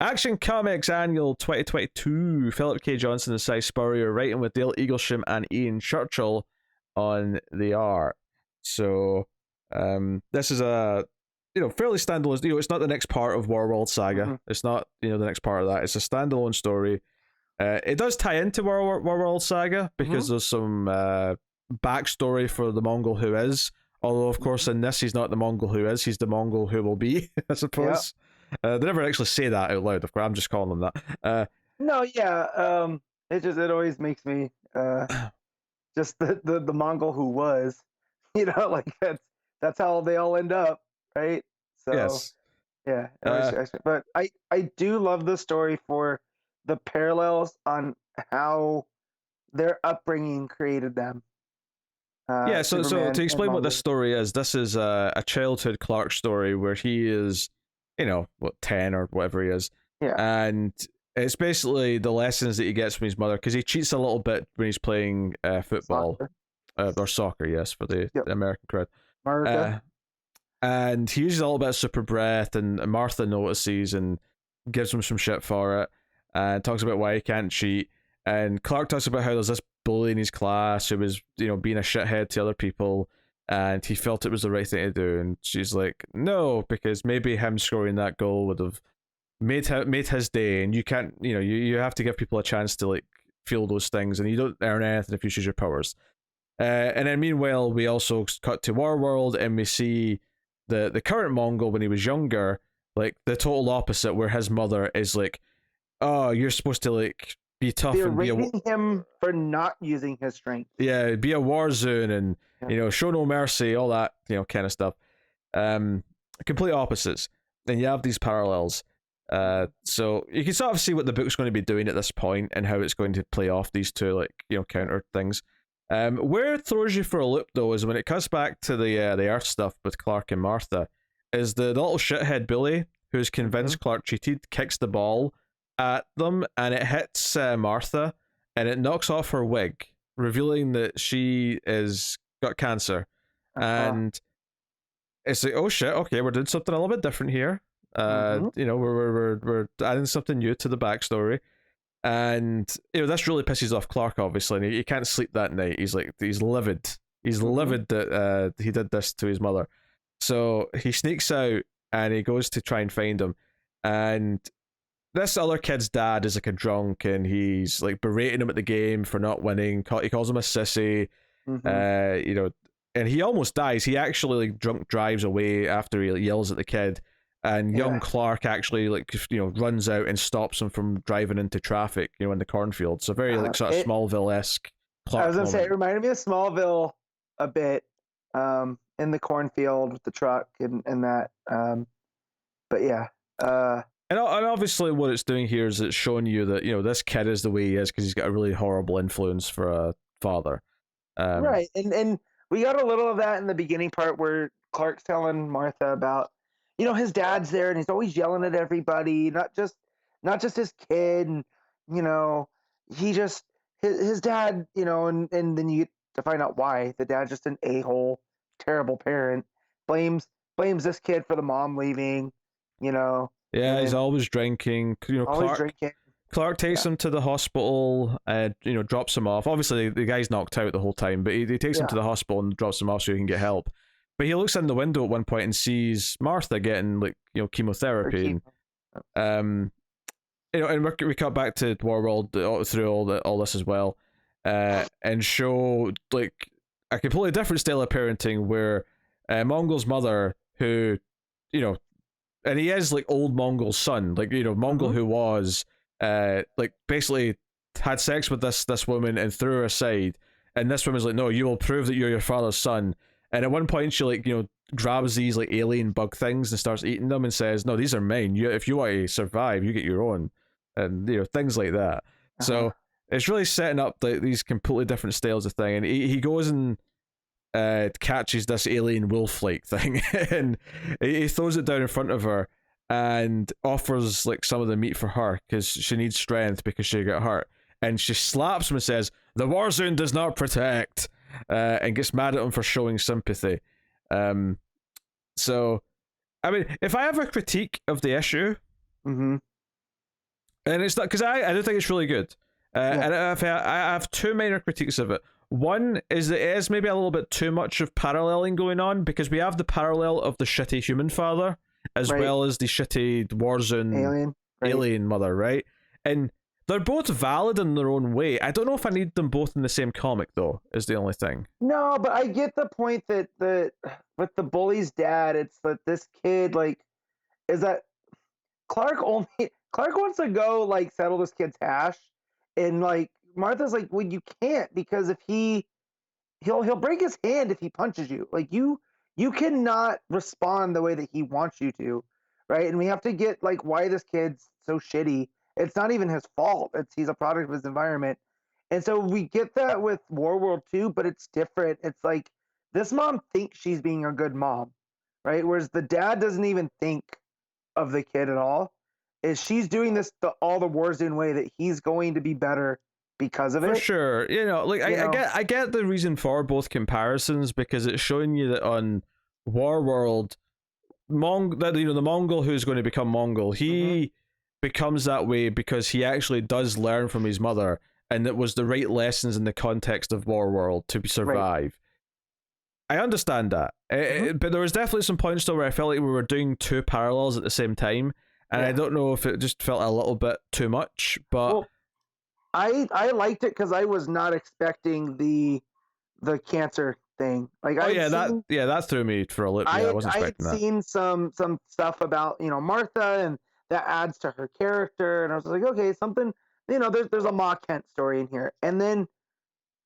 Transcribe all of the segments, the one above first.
Action Comics Annual 2022. Philip K. Johnson and Cy Spurrier writing with Dale Eaglesham and Ian Churchill on the art. So, this is a fairly standalone. It's not the next part of Warworld Saga. Mm-hmm. It's not the next part of that. It's a standalone story. It does tie into Warworld Saga because there's some backstory for the Mongol who is. Although, of course, in this, he's not the Mongol who is. He's the Mongol who will be, I suppose. They never actually say that out loud, of course. I'm just calling them that. No, yeah. It always makes me just the Mongol who was, like that's how they all end up, right? So Yes. yeah. But I do love the story for the parallels on how their upbringing created them. So to explain what this story is, this is a childhood Clark story where he is, 10 or whatever he is. Yeah. And it's basically the lessons that he gets from his mother, because he cheats a little bit when he's playing football. Or soccer, yes, for the American crowd. America. And he uses a little bit of super breath, and Martha notices and gives him some shit for it, and talks about why he can't cheat. And Clark talks about how there's this bully in his class who was, being a shithead to other people, and he felt it was the right thing to do. And she's like, no, because maybe him scoring that goal would have made his day, and you can't, you have to give people a chance to like feel those things, and you don't earn anything if you use your powers. And then meanwhile, we also cut to Warworld, and we see the current Mongol when he was younger, like the total opposite, where his mother is like, oh, you're supposed to like be tough. They're and rating him for not using his strength. Yeah, be a war zone and show no mercy, all that kind of stuff. Complete opposites. And you have these parallels. So you can sort of see what the book's going to be doing at this point and how it's going to play off these two counter things. Where it throws you for a loop though is when it cuts back to the Earth stuff with Clark and Martha, is the little shithead bully who's convinced Clark cheated kicks the ball at them, and it hits Martha, and it knocks off her wig, revealing that she is got cancer. And it's like, oh shit, okay, we're doing something a little bit different here. We're adding something new to the backstory, and this really pisses off Clark, obviously, and he can't sleep that night. He's livid. He's livid that he did this to his mother. So he sneaks out and he goes to try and find him, and this other kid's dad is like a drunk, and he's like berating him at the game for not winning. He calls him a sissy, and he almost dies. He actually like drunk drives away after he yells at the kid, and young Clark actually runs out and stops him from driving into traffic in the cornfield. So very sort of Smallville-esque Clark. I was gonna moment. say it reminded me of Smallville a bit, in the cornfield with the truck and that. But yeah. And obviously what it's doing here is it's showing you that, this kid is the way he is because he's got a really horrible influence for a father. Right. And we got a little of that in the beginning part where Clark's telling Martha about, his dad's there and he's always yelling at everybody, not just his kid. And, he just, his dad, and then you get to find out why. The dad's just an a-hole, terrible parent, blames this kid for the mom leaving, Yeah, he's always drinking. Clark takes him to the hospital, drops him off. Obviously, the guy's knocked out the whole time, but he takes him to the hospital and drops him off so he can get help. But he looks in the window at one point and sees Martha getting chemotherapy. And we cut back to Warworld through all this as well, and show like a completely different style of parenting where Mongol's mother, who and he is like old Mongol's son, Mongol who was basically had sex with this woman and threw her aside, and this woman's like, no, you will prove that you're your father's son. And at one point she grabs these alien bug things and starts eating them and says, no, these are mine. If you want to survive, you get your own, and things like that. So it's really setting up these completely different styles of thing. And he goes and catches this alien wolf-like thing and he throws it down in front of her and offers some of the meat for her because she needs strength because she got hurt, and she slaps him and says, the war zone does not protect, and gets mad at him for showing sympathy. So I mean, if I have a critique of the issue, And it's not because I do think it's really good. And I have two minor critiques of it. One is that it is maybe a little bit too much of paralleling going on, because we have the parallel of the shitty human father as well as the shitty Warzone alien mother, right? And they're both valid in their own way. I don't know if I need them both in the same comic, though, is the only thing. No, but I get the point that with the bully's dad, it's that this kid, like, is that Clark wants to go, like, settle this kid's hash, and, like, Martha's like, well, you can't, because if he'll break his hand if he punches you. Like, you cannot respond the way that he wants you to, right? And we have to get, like, why this kid's so shitty. It's not even his fault. He's a product of his environment. And so we get that with Warworld too, but it's different. It's like this mom thinks she's being a good mom, right? Whereas the dad doesn't even think of the kid at all. Is she's doing this all the Warzone way that he's going to be better because of it. For sure. You know, like I get the reason for both comparisons, because it's showing you that on Warworld, the Mongol who's going to become Mongol, he becomes that way because he actually does learn from his mother, and it was the right lessons in the context of Warworld to survive. Right. I understand that, but there was definitely some points though where I felt like we were doing two parallels at the same time, and I don't know if it just felt a little bit too much. But I liked it because I was not expecting the cancer thing. Like, that threw me for a loop. I wasn't expecting that. I had seen some stuff about Martha, and that adds to her character, and I was like, okay, something, there's a Ma Kent story in here, and then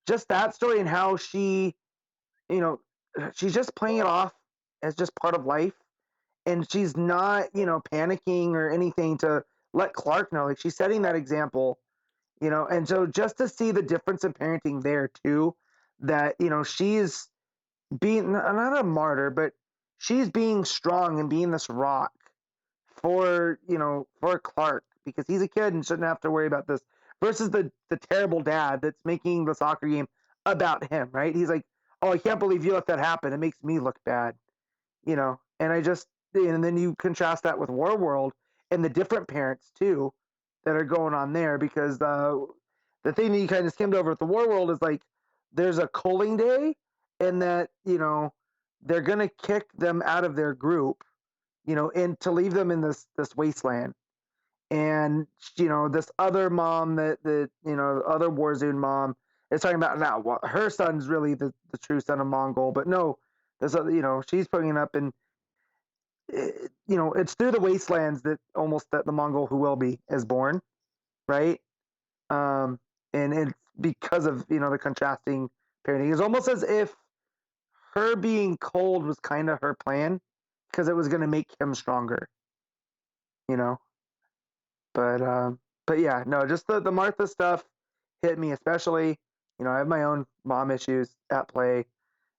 just that story and how she, she's just playing it off as just part of life, and she's not, panicking or anything to let Clark know. Like, she's setting that example, and so just to see the difference in parenting there too, that she's being not a martyr, but she's being strong and being this rock for Clark, because he's a kid and shouldn't have to worry about this, versus the terrible dad that's making the soccer game about him, right? He's like, oh, I can't believe you let that happen. It makes me look bad, and and then you contrast that with Warworld and the different parents too that are going on there, because the thing that you kind of skimmed over at the Warworld is like, there's a culling day, and that, they're going to kick them out of their group, and to leave them in this wasteland. And, this other mom other Warzone mom is talking about now, her son's really the true son of Mongol, but no, there's she's putting it up, and, it's through the wastelands that the Mongol who will be is born, right? And it's because of, the contrasting parenting. It's almost as if her being cold was kind of her plan, because it was going to make him stronger, but yeah, no, just the Martha stuff hit me, especially, I have my own mom issues at play,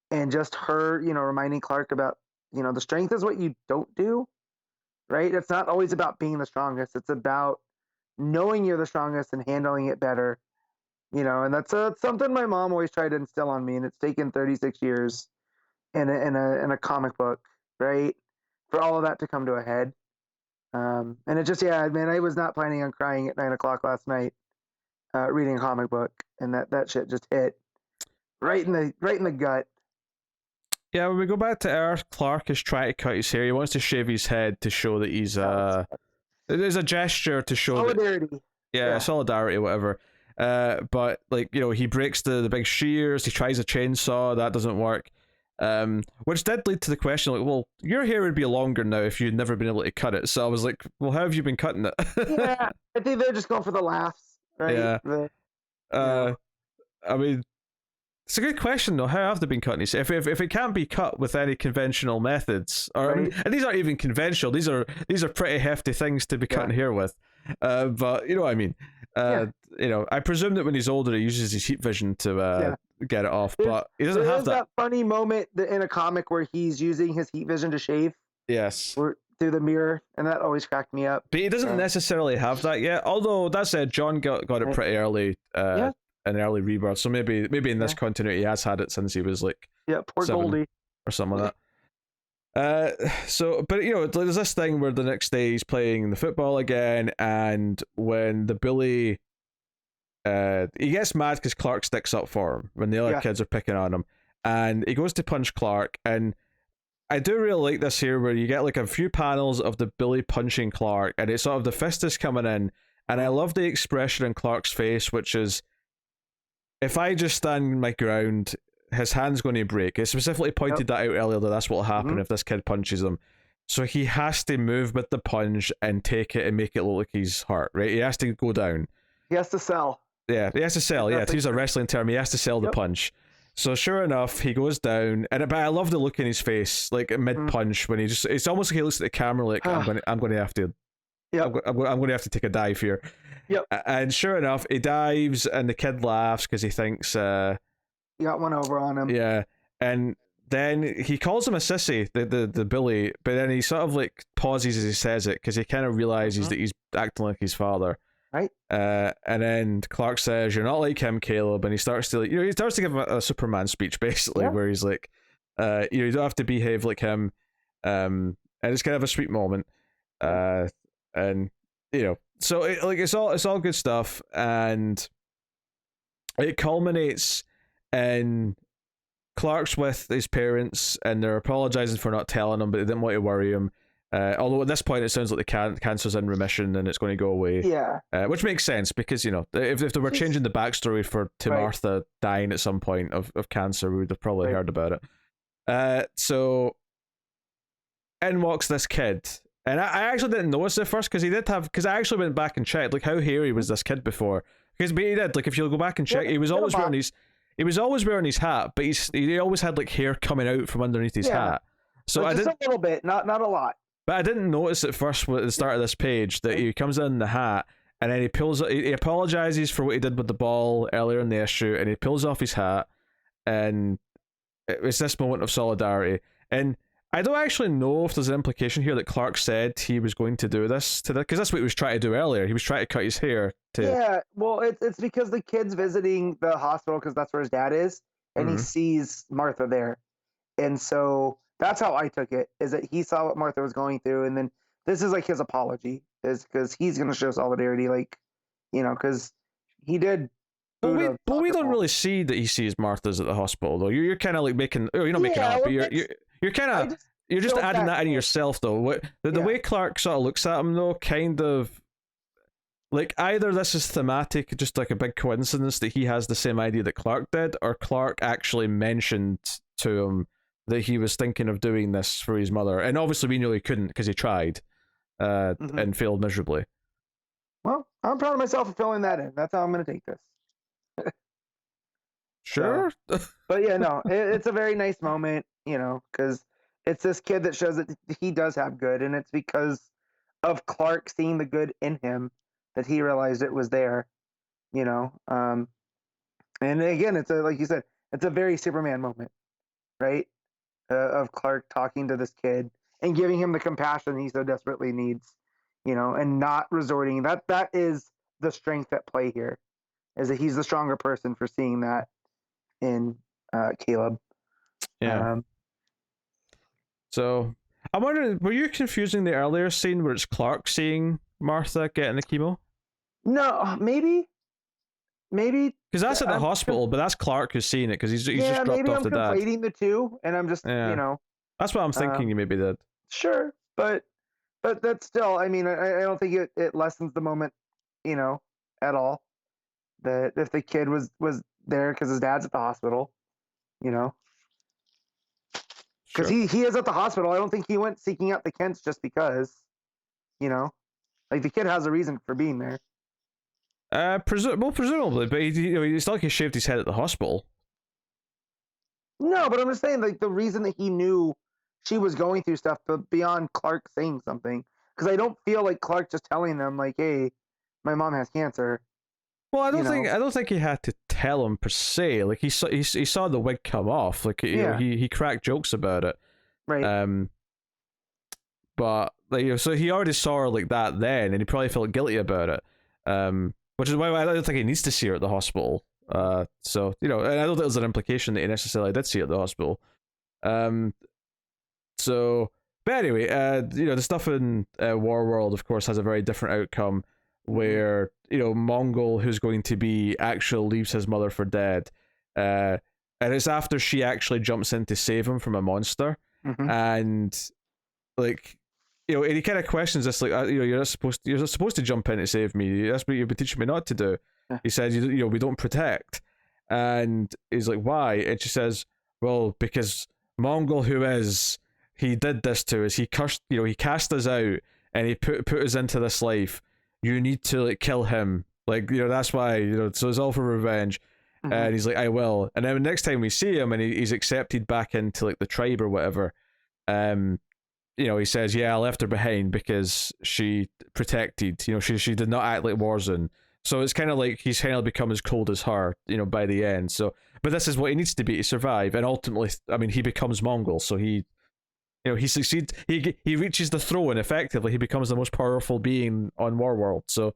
and just her, reminding Clark about, the strength is what you don't do, right? It's not always about being the strongest. It's about knowing you're the strongest and handling it better, and that's something my mom always tried to instill on me, and it's taken 36 years in a comic book, right, for all of that to come to a head. And it just, man, I was not planning on crying at 9:00 last night, reading a comic book, and that shit just hit right in the gut. Yeah, when we go back to Earth, Clark is trying to cut his hair. He wants to shave his head to show that he's there's a gesture to show solidarity. Solidarity, whatever. But like, he breaks the big shears. He tries a chainsaw, that doesn't work. Which did lead to the question, like, well, your hair would be longer now if you'd never been able to cut it. So I was like, well, how have you been cutting it? Yeah, I think they're just going for the laughs, right? Yeah. I mean, it's a good question though. How have they been cutting these? If it can't be cut with any conventional methods, or right. I mean, and these aren't even conventional. These are pretty hefty things to be cutting hair with. But you know what I mean. I presume that when he's older, he uses his heat vision to get it off, but he doesn't have that funny moment in a comic where he's using his heat vision to shave. Yes. Through the mirror, and that always cracked me up. But he doesn't necessarily have that yet. Although that said, John got it pretty early, an early rebirth. So maybe in this continuity he has had it since he was like poor Goldie or something like that. So, but there's this thing where the next day he's playing the football again, and when the bully, he gets mad because Clark sticks up for him when the other kids are picking on him, and he goes to punch Clark, and I do really like this here where you get like a few panels of the bully punching Clark, and it's sort of the fist is coming in, and I love the expression in Clark's face, which is, if I just stand my ground, his hand's going to break. It specifically pointed that out earlier, that that's what will happen if this kid punches him. So he has to move with the punch and take it and make it look like he's hurt, right? He has to go down. He has to sell. Yeah, he has to sell. Yeah, to use a wrestling term, he has to sell the punch. So sure enough, he goes down, but I love the look in his face, like mid punch, when it's almost like he looks at the camera like, I'm going to have to. I'm going to have to take a dive here. Yep. And sure enough, he dives, and the kid laughs because he thinks you got one over on him. Yeah, and then he calls him a sissy, the bully, but then he sort of like pauses as he says it because he kind of realizes that he's acting like his father. Right. And then Clark says, "You're not like him, Caleb," and he starts to he starts to give him a Superman speech basically, where he's like, you don't have to behave like him, and it's kind of a sweet moment, and so it's all good stuff, and it culminates in Clark's with his parents, and they're apologizing for not telling him, but they didn't want to worry him. Although at this point it sounds like the cancer's in remission and it's going to go away. Yeah. Which makes sense because, if they were changing the backstory to Martha dying at some point of cancer, we would have probably heard about it. So in walks this kid. And I actually didn't notice it first because I actually went back and checked, like, how hairy was this kid before? But he did, like, if you'll go back and check, he was always wearing his hat, but he always had like hair coming out from underneath his hat. So just a little bit, not a lot. But I didn't notice at first at the start of this page that he comes in the hat, and then he apologizes for what he did with the ball earlier in the issue, and he pulls off his hat, and it's this moment of solidarity. And I don't actually know if there's an implication here that Clark said he was going to do this because that's what he was trying to do earlier. He was trying to cut his hair. Yeah, well, it's because the kid's visiting the hospital because that's where his dad is, and he sees Martha there, and so that's how I took it, is that he saw what Martha was going through, and then this is like his apology, is because he's going to show solidarity, like, because he did. But we don't really see that he sees Martha's at the hospital, though. You're kind of like making, you're not making it up, but you're kind of, you're just adding that in yourself, though. The way Clark sort of looks at him, though, kind of, like, either this is thematic, just like a big coincidence that he has the same idea that Clark did, or Clark actually mentioned to him that he was thinking of doing this for his mother, and obviously we knew he couldn't because he tried, and failed miserably. Well, I'm proud of myself for filling that in. That's how I'm going to take this. Sure. But yeah, no, it's a very nice moment, because it's this kid that shows that he does have good, and it's because of Clark seeing the good in him that he realized it was there, and again, it's like you said, it's a very Superman moment, right? Of Clark talking to this kid and giving him the compassion he so desperately needs, and not resorting. That is the strength at play here, is that he's the stronger person for seeing that in Caleb. Yeah. So I'm wondering, were you confusing the earlier scene where it's Clark seeing Martha getting the chemo? No, maybe. Because that's at the hospital, but that's Clark who's seeing it because he's just dropped off the dad. I'm conflating the two, and I'm just, That's what I'm thinking you maybe did. Sure, but that's still, I mean, I don't think it lessens the moment, at all. That if the kid was there because his dad's at the hospital, because he is at the hospital. I don't think he went seeking out the Kents just because, like the kid has a reason for being there. Presumably, but it's not like he shaved his head at the hospital. No, but I'm just saying, like, the reason that he knew she was going through stuff, but beyond Clark saying something, because I don't feel like Clark just telling them, like, "Hey, my mom has cancer." Well, I don't think he had to tell him per se. Like he saw the wig come off. Like he cracked jokes about it. Right. But like, so he already saw her like that then, and he probably felt guilty about it. Which is why I don't think he needs to see her at the hospital. So and I don't think there's an implication that he necessarily did see her at the hospital. So So, but anyway, the stuff in Warworld, of course, has a very different outcome, where Mongol, who's going to be actual, leaves his mother for dead, and it's after she actually jumps in to save him from a monster, and like. And he kind of questions this, like, you're not supposed to jump in to save me. That's what you've been teaching me not to do. He says, we don't protect. And he's like, why? And she says, well, because Mongol, he did this to us. He cursed, he cast us out, and he put us into this life. You need to like kill him. Like, that's why, so it's all for revenge. And he's like, I will. And then the next time we see him and he's accepted back into like the tribe or whatever, he says, yeah, I left her behind because she protected, she did not act like Warzone. So it's kind of like he's kind of become as cold as her, by the end. So, but this is what he needs to be to survive. And ultimately, I mean, he becomes Mongol. So he succeeds, he reaches the throne effectively. He becomes the most powerful being on Warworld. So,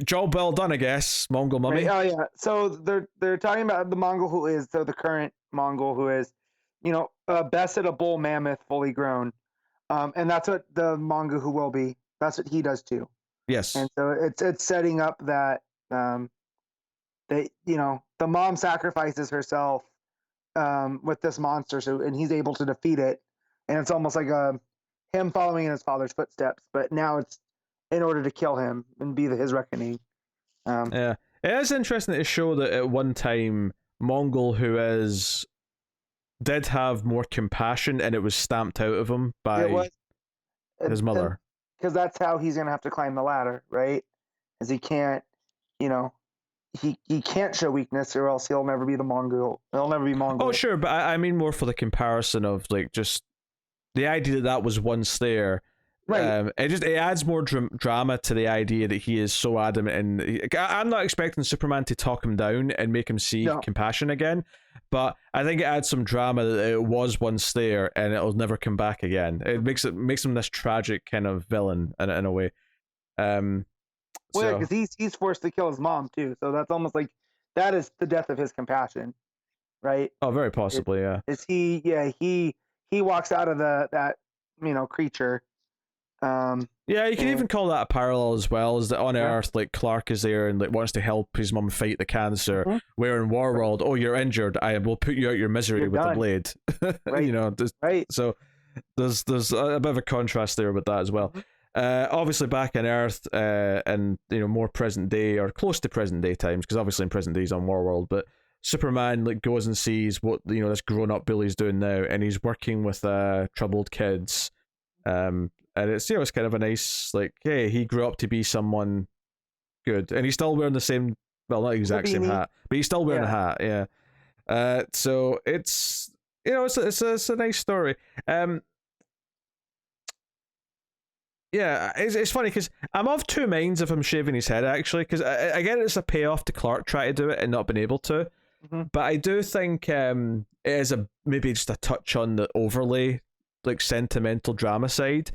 job well done, I guess, Mongol mummy. Right. Oh, yeah. So they're talking about the Mongol who is, so the current Mongol who is, bested a bull mammoth fully grown. And that's what the Mongol who will be. That's what he does too. Yes. And so it's setting up that the mom sacrifices herself with this monster, and he's able to defeat it. And it's almost like him following in his father's footsteps, but now it's in order to kill him and be his reckoning. Yeah, it is interesting to show that at one time Mongol did have more compassion, and it was stamped out of him by his mother. Because that's how he's gonna have to climb the ladder, right? Because he can't, he can't show weakness, or else he'll never be the Mongol. He'll never be Mongol. Oh, sure, but I mean more for the comparison of like just the idea that was once there. Right. It adds more drama to the idea that he is so adamant, and I'm not expecting Superman to talk him down and make him see compassion again, but I think it adds some drama that it was once there and it'll never come back again. It makes him this tragic kind of villain in a way. Because he's forced to kill his mom too, so that's almost like that is the death of his compassion, right? Oh, very possibly, yeah. Is he? Yeah, he walks out of that creature. Yeah, you can even call that a parallel as well, is that on Earth, like, Clark is there and like wants to help his mum fight the cancer, where in Warworld, oh, you're injured, I will put you out your misery with the blade. Right. Right. So there's a bit of a contrast there with that as well. Obviously back on Earth, and more present day or close to present day times, because obviously in present day he's on Warworld, but Superman like goes and sees what this grown up bully's doing now, and he's working with troubled kids. And it's it's kind of a nice, like, hey, he grew up to be someone good, and he's still wearing the same, well, not exact same hat, but he's still wearing a hat, yeah. So it's it's a nice story. Yeah, it's funny because I'm of two minds of him shaving his head, actually, because again, it's a payoff to Clark trying to do it and not being able to, but I do think it is maybe just a touch on the overlay, like, sentimental drama side.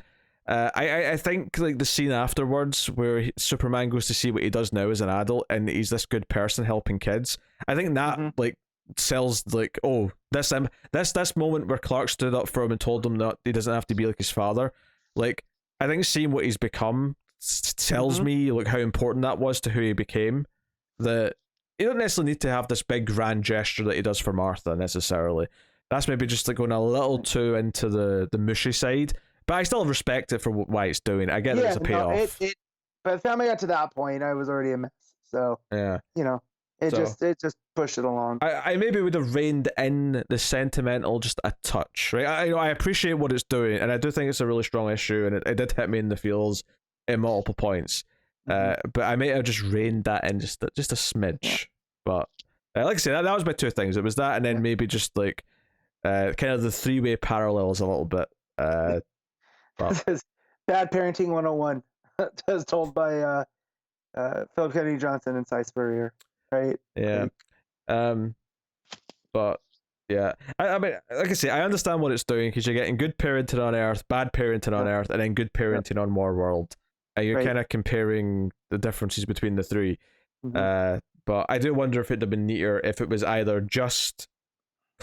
I think like the scene afterwards where Superman goes to see what he does now as an adult, and he's this good person helping kids. I think that like sells, like, oh, this moment where Clark stood up for him and told him that he doesn't have to be like his father. Like, I think seeing what he's become tells me like how important that was to who he became. That you don't necessarily need to have this big grand gesture that he does for Martha necessarily. That's maybe just like going a little too into the mushy side. But I still respect it for why it's doing. I get that it's a payoff. By the time I got to that point, I was already a mess. So yeah, it just pushed it along. I maybe would have reined in the sentimental just a touch, right? I appreciate what it's doing, and I do think it's a really strong issue, and it did hit me in the feels in multiple points. But I may have just reined that in just a smidge. Yeah. But like I said, that was my two things. It was that, and then maybe just like kind of the three-way parallels a little bit. This is Bad Parenting 101, as told by Philip Kennedy Johnson and Cy Spurrier, right? Yeah. But yeah, I mean, like I say, I understand what it's doing, because you're getting good parenting on Earth, bad parenting on Earth, and then good parenting on Warworld, and you're kind of comparing the differences between the three. But I do wonder if it'd have been neater if it was either just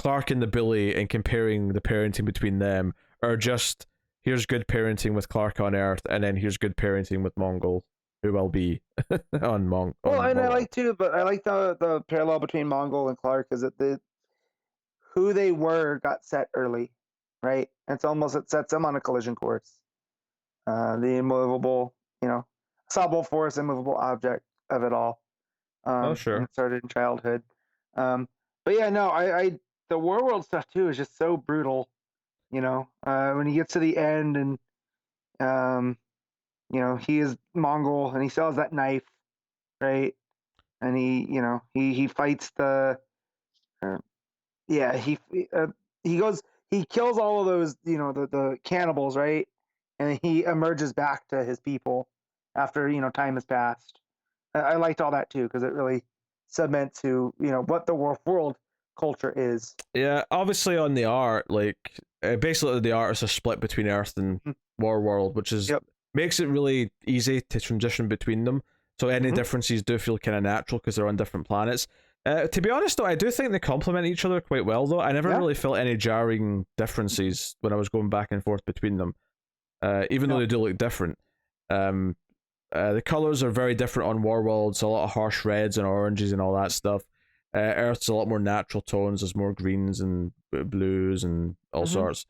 Clark and the bully and comparing the parenting between them, or just here's good parenting with Clark on Earth, and then here's good parenting with Mongol, who will be on Mongol. Well, and I like the parallel between Mongol and Clark is that who they were got set early, right? It sets them on a collision course. The immovable, solvable force, immovable object of it all. Sure. And it started in childhood. But yeah, no, the War World stuff too is just so brutal. When he gets to the end and he is Mongol and he still has that knife, right? And he fights he kills all of those, the cannibals, right? And he emerges back to his people after, time has passed. I liked all that too, because it really cements what the world culture is. Yeah, obviously on the art, basically the art is a split between Earth and War World, which is makes it really easy to transition between them. So any differences do feel kind of natural because they're on different planets. To be honest, though, I do think they complement each other quite well, though. I never really felt any jarring differences when I was going back and forth between them, even though they do look different. The colors are very different on Warworld. It's a lot of harsh reds and oranges and all that stuff. Earth's a lot more natural tones. There's more greens and blues and all sorts.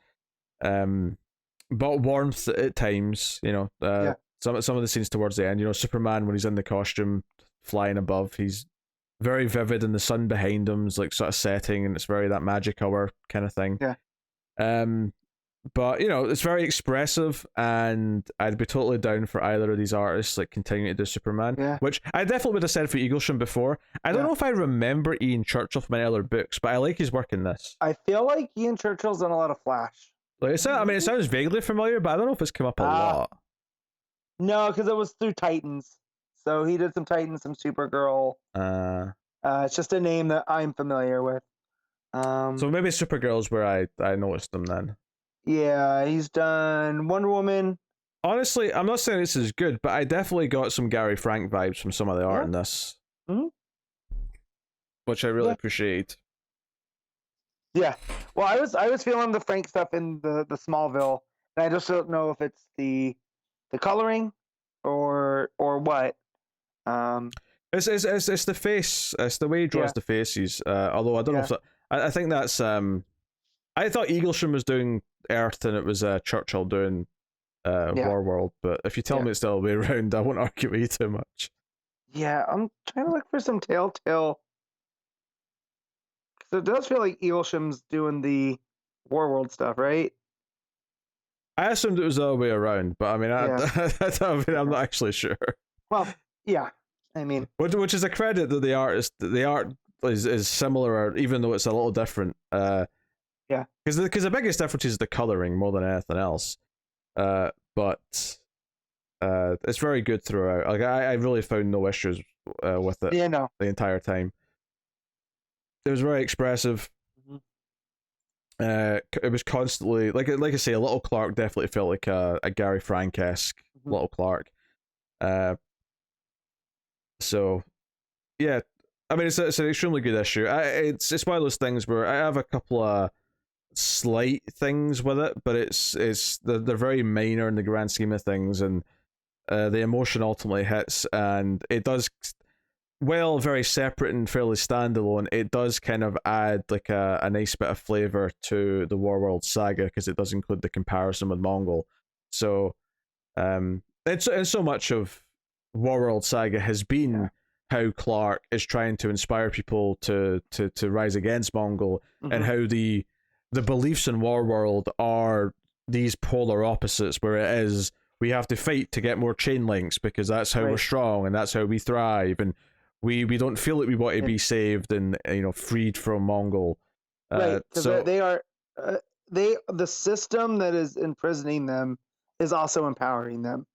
But warmth at times, some of the scenes towards the end, Superman when he's in the costume flying above, he's very vivid, and the sun behind him is like sort of setting, and it's very that magic hour kind of thing. But it's very expressive, and I'd be totally down for either of these artists like continuing to do Superman, which I definitely would have said for Eaglesham before. I don't know if I remember Ian Churchill from any other books, but I like his work in this. I feel like Ian Churchill's done a lot of Flash. Like it sounds vaguely familiar, but I don't know if it's come up a lot. No, because it was through Titans. So he did some Titans, some Supergirl. It's just a name that I'm familiar with. So maybe Supergirl's where I noticed them then. Yeah, he's done Wonder Woman. Honestly, I'm not saying this is good, but I definitely got some Gary Frank vibes from some of the art in this, which I really appreciate. Yeah, well, I was feeling the Frank stuff in the Smallville, and I just don't know if it's the coloring or what. It's the face. It's the way he draws the faces. Although I don't know if I think that's I thought Eaglesham was doing Earth and it was Churchill doing Warworld. But if you tell me it's the other way around, I won't argue with you too much. Yeah, I'm trying to look for some Telltale. So it does feel like Eaglesham's doing the Warworld stuff, right? I assumed it was the other way around, but I mean, I'm not actually sure. Well, yeah, I mean, which is a credit that the art is similar, even though it's a little different. Because the biggest difference is the coloring more than anything else. But it's very good throughout. Like I really found no issues with it. The entire time. It was very expressive. It was constantly like I say, a little Clark definitely felt like a Gary Frank-esque little Clark. So yeah, I mean it's an extremely good issue. It's one of those things where I have a couple of slight things with it, but they're very minor in the grand scheme of things, and the emotion ultimately hits, and it does. Well, very separate and fairly standalone, it does kind of add like a nice bit of flavor to the Warworld saga because it does include the comparison with Mongol. So, and so much of Warworld saga has been how Clark is trying to inspire people to rise against Mongol, and how the beliefs in Warworld are these polar opposites, where it is we have to fight to get more chain links because that's how we're strong and that's how we thrive, and we don't feel like we want to be saved and freed from Mongol. Right, because they are the system that is imprisoning them is also empowering them,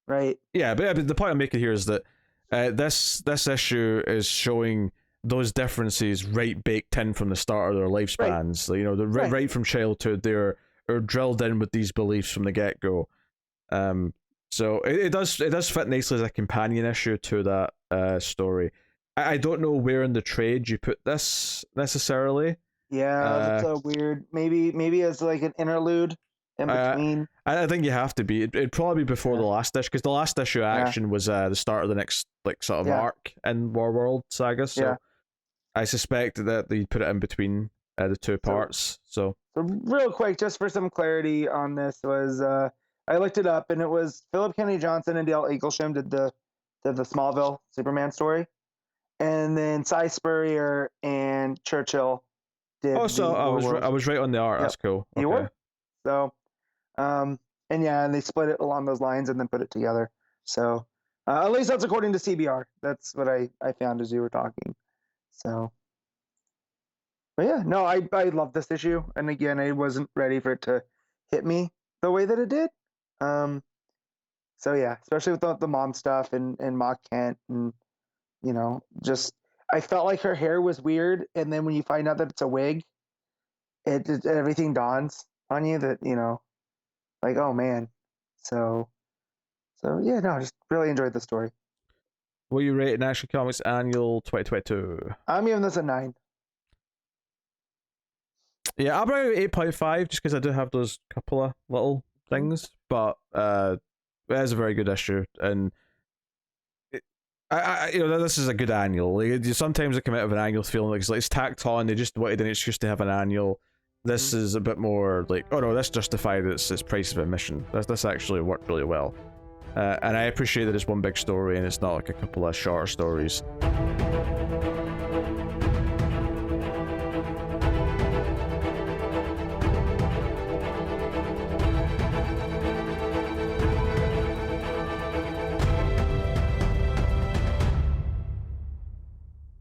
right? Yeah, but the point I'm making here is that this issue is showing those differences right baked in from the start of their lifespans. Right. Right from childhood, they're drilled in with these beliefs from the get go. So it does fit nicely as a companion issue to that story. I don't know where in the trade you put this necessarily. Yeah, that's a weird. Maybe as like an interlude in between. I think you have to be. It'd probably be before the last issue, because the last issue action was the start of the next like sort of arc in Warworld Saga. So I suspect that they put it in between the two parts. So real quick, just for some clarity on this, was I looked it up, and it was Philip Kennedy Johnson and Dale Eaglesham did the Smallville Superman story, and then Cy Spurrier and Churchill did. Oh, so I was right on the art. Yep. That's cool. Okay. You were. So, and they split it along those lines and then put it together. So, at least that's according to CBR. That's what I found as you were talking. So, but yeah, no, I love this issue, and again, I wasn't ready for it to hit me the way that it did. So yeah, especially with the mom stuff and Ma Kent, and just I felt like her hair was weird, and then when you find out that it's a wig, everything dawns on you that like, oh man. So yeah, no, I just really enjoyed the story. What you rate in Action Comics Annual 2022? I'm giving this a 9. Yeah, I'll probably 8.5 just because I do have those couple of little things, but it is a very good issue, and this is a good annual. Like, sometimes I come out of an annual feeling like it's tacked on. They just wanted an excuse to have an annual. This is a bit more like, oh no, this justified its price of admission. This actually worked really well, and I appreciate that it's one big story and it's not like a couple of shorter stories.